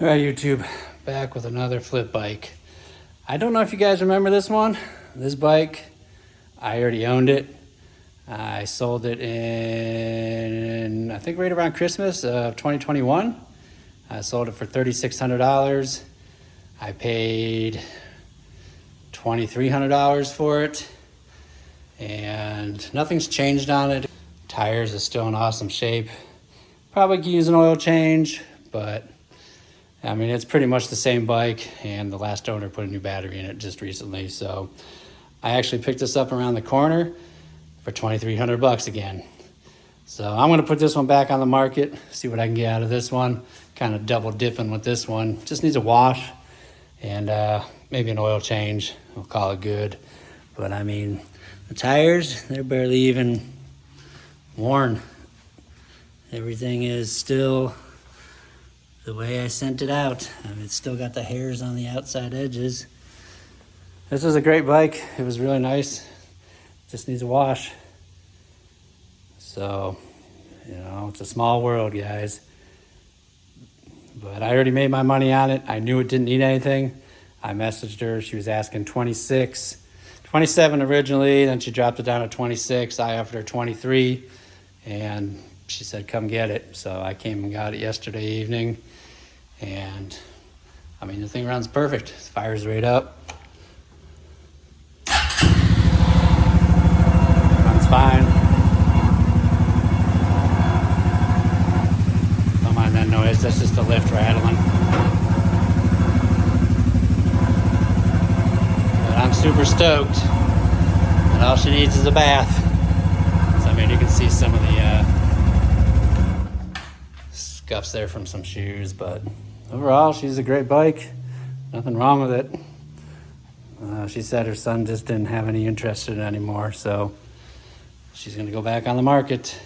All right, YouTube, back with another flip bike. I don't know if you guys remember this one. This bike, I already owned it. I sold it in, I think right around Christmas of 2021. I sold it for $3,600. I paid $2,300 for it, and nothing's changed on it. Tires are still in awesome shape. Probably could use an oil change, but I mean, it's pretty much the same bike, and the last owner put a new battery in it just recently. So I actually picked this up around the corner for $2,300 again. So I'm gonna put this one back on the market, see what I can get out of this one. Kind of double dipping with this one. Just needs a wash and maybe an oil change. We'll call it good. But I mean, the tires, they're barely even worn. Everything is still the way I sent it out. I mean, it's still got the hairs on the outside edges. This was a great bike. It was really nice. Just needs a wash. So, you know, it's a small world, guys. But I already made my money on it. I knew it didn't need anything. I messaged her. She was asking 26, 27 originally. Then she dropped it down to 26. I offered her 23, and she said, come get it. So I came and got it yesterday evening. And I mean, the thing runs perfect. It fires right up. Runs fine. Don't mind that noise. That's just the lift rattling. But I'm super stoked. And all she needs is a bath. So, I mean, you can see some of the scuffs there from some shoes, but overall, she's a great bike. Nothing wrong with it. She said her son just didn't have any interest in it anymore, so she's going to go back on the market.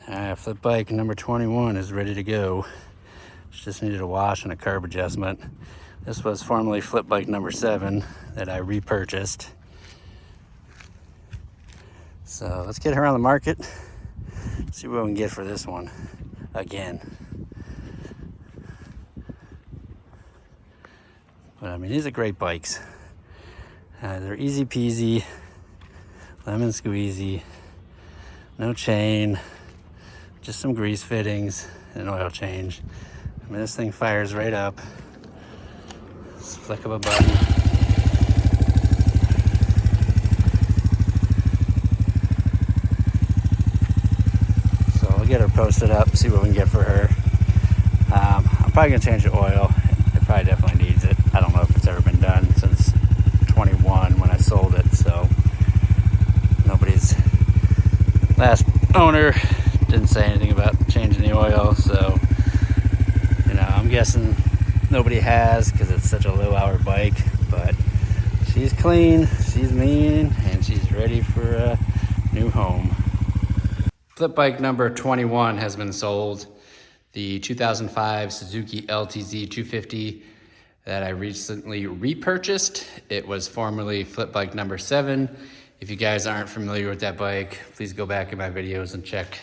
Flip bike number 21 is ready to go. Just needed a wash and a carb adjustment. This was formerly flip bike number 7 that I repurchased. So let's get her on the market, see what we can get for this one again. But I mean, these are great bikes. They're easy peasy, lemon squeezy, no chain, just some grease fittings and an oil change. I mean, this thing fires right up. Just flick of a button. So we'll get her posted up, see what we can get for her. I'm probably gonna change the oil. It probably definitely needs it. I don't know if it's ever been done since 21 when I sold it, so nobody's last owner didn't say anything about changing the oil, so I'm guessing nobody has because it's such a low hour bike. But she's clean, she's mean, and she's ready for a new home. Flip bike number 21 has been sold. The 2005 Suzuki LT-Z 250 that I recently repurchased. It was formerly flip bike number 7. If you guys aren't familiar with that bike, please go back in my videos and check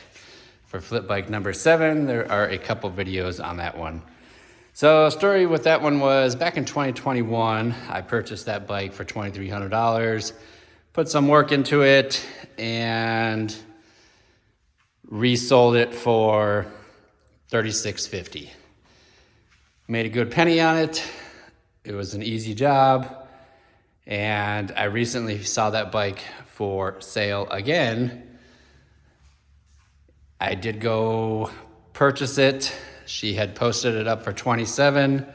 for flip bike number 7. There are a couple videos on that one. So story with that one was back in 2021, I purchased that bike for $2,300, put some work into it and resold it for $36.50. Made a good penny on it. It was an easy job. And I recently saw that bike for sale again. I did go purchase it. She had posted it up for 27.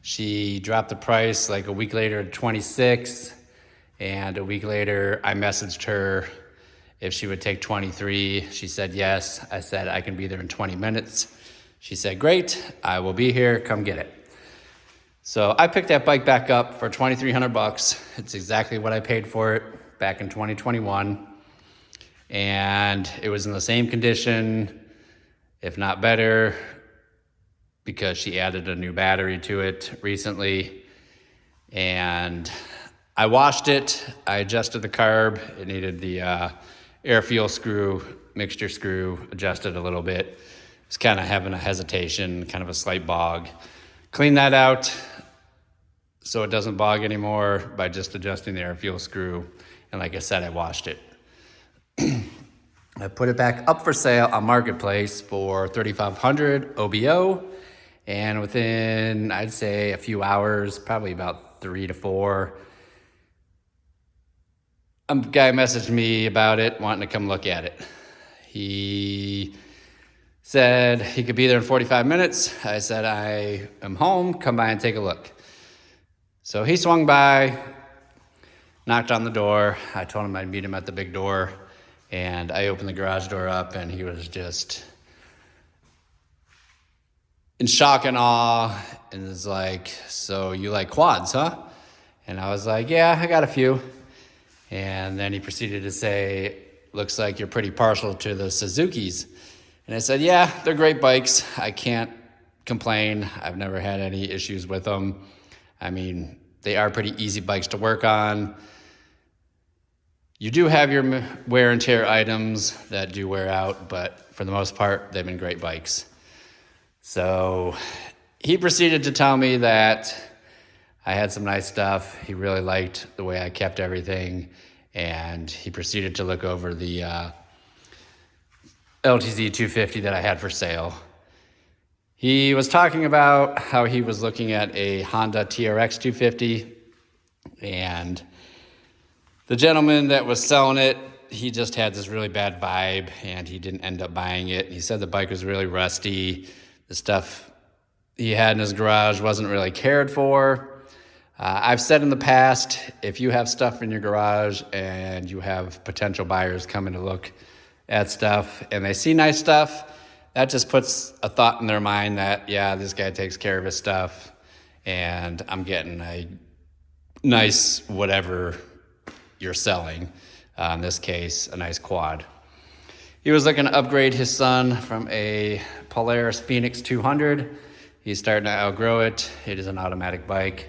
She dropped the price like a week later to 26. And a week later, I messaged her if she would take 23. She said yes. I said I can be there in 20 minutes. She said, great, I will be here, come get it. So I picked that bike back up for $2,300. It's exactly what I paid for it back in 2021. And it was in the same condition, if not better, because she added a new battery to it recently. And I washed it, I adjusted the carb. It needed the air fuel screw, mixture screw, adjusted a little bit. It's kind of having a hesitation, kind of a slight bog. Clean that out so it doesn't bog anymore by just adjusting the air fuel screw. And like I said, I washed it. I put it back up for sale on Marketplace for $3,500 OBO. And within, I'd say a few hours, probably about 3 to 4, a guy messaged me about it, wanting to come look at it. He said he could be there in 45 minutes. I said, I am home, come by and take a look. So he swung by, knocked on the door. I told him I'd meet him at the big door. And I opened the garage door up and he was just in shock and awe and was like, so you like quads, huh? And I was like, yeah, I got a few. And then he proceeded to say, looks like you're pretty partial to the Suzukis. And I said, yeah, they're great bikes. I can't complain. I've never had any issues with them. I mean, they are pretty easy bikes to work on. You do have your wear and tear items that do wear out, but for the most part, they've been great bikes. So he proceeded to tell me that I had some nice stuff. He really liked the way I kept everything. And he proceeded to look over the LT-Z 250 that I had for sale. He was talking about how he was looking at a Honda TRX 250. And the gentleman that was selling it, he just had this really bad vibe and he didn't end up buying it. He said the bike was really rusty. The stuff he had in his garage wasn't really cared for. I've said in the past, if you have stuff in your garage and you have potential buyers coming to look at stuff and they see nice stuff, that just puts a thought in their mind that, yeah, this guy takes care of his stuff and I'm getting a nice whatever you're selling. In this case, a nice quad. He was looking to upgrade his son from a Polaris Phoenix 200. He's starting to outgrow it. It is an automatic bike,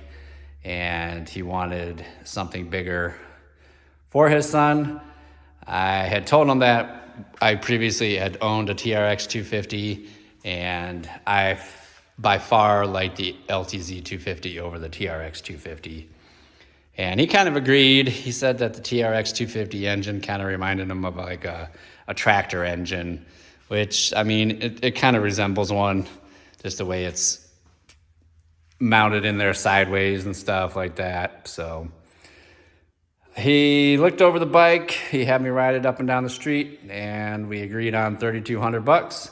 and he wanted something bigger for his son. I had told him that I previously had owned a TRX 250, and I by far like the LT-Z 250 over the TRX 250. And he kind of agreed. He said that the TRX 250 engine kind of reminded him of like a tractor engine, which, I mean, it kind of resembles one, just the way it's mounted in there sideways and stuff like that. So he looked over the bike. He had me ride it up and down the street, and we agreed on $3,200.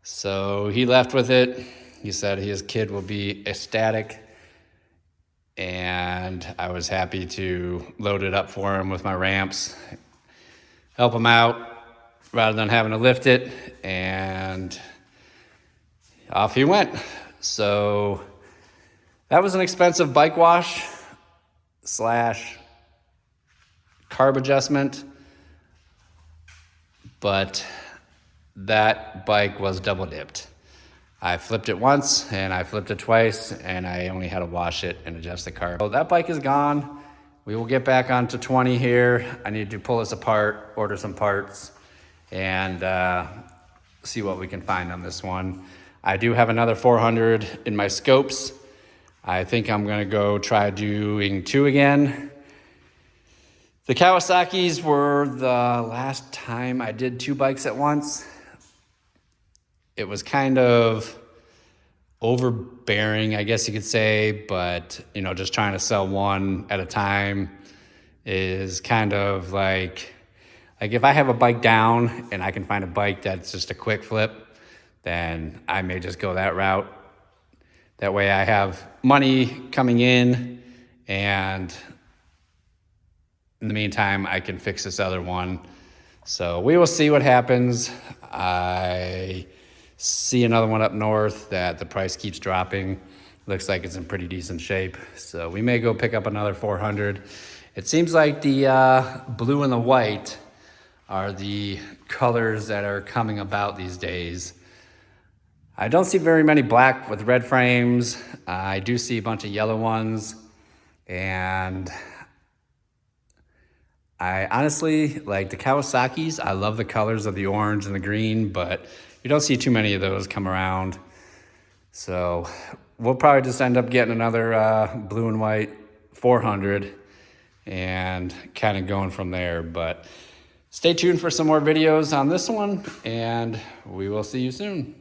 So he left with it. He said his kid will be ecstatic, and I was happy to load it up for him with my ramps, help him out rather than having to lift it, and off he went. So that was an expensive bike wash / carb adjustment, but that bike was double dipped. I flipped it once and I flipped it twice, and I only had to wash it and adjust the carb. So that bike is gone. We will get back onto 20 here. I need to pull this apart, order some parts, and see what we can find on this one. I do have another 400 in my scopes. I think I'm gonna go try doing 2 again. The Kawasaki's were the last time I did 2 bikes at once. It was kind of overbearing, I guess you could say, but you know, just trying to sell one at a time is kind of like if I have a bike down and I can find a bike that's just a quick flip, then I may just go that route. That way I have money coming in, and in the meantime, I can fix this other one. So we will see what happens. I see another one up north that the price keeps dropping. Looks like it's in pretty decent shape. So we may go pick up another 400. It seems like the blue and the white are the colors that are coming about these days. I don't see very many black with red frames. I do see a bunch of yellow ones. And I honestly like the Kawasaki's. I love the colors of the orange and the green, but you don't see too many of those come around. So we'll probably just end up getting another blue and white 400 and kind of going from there. But stay tuned for some more videos on this one, and we will see you soon.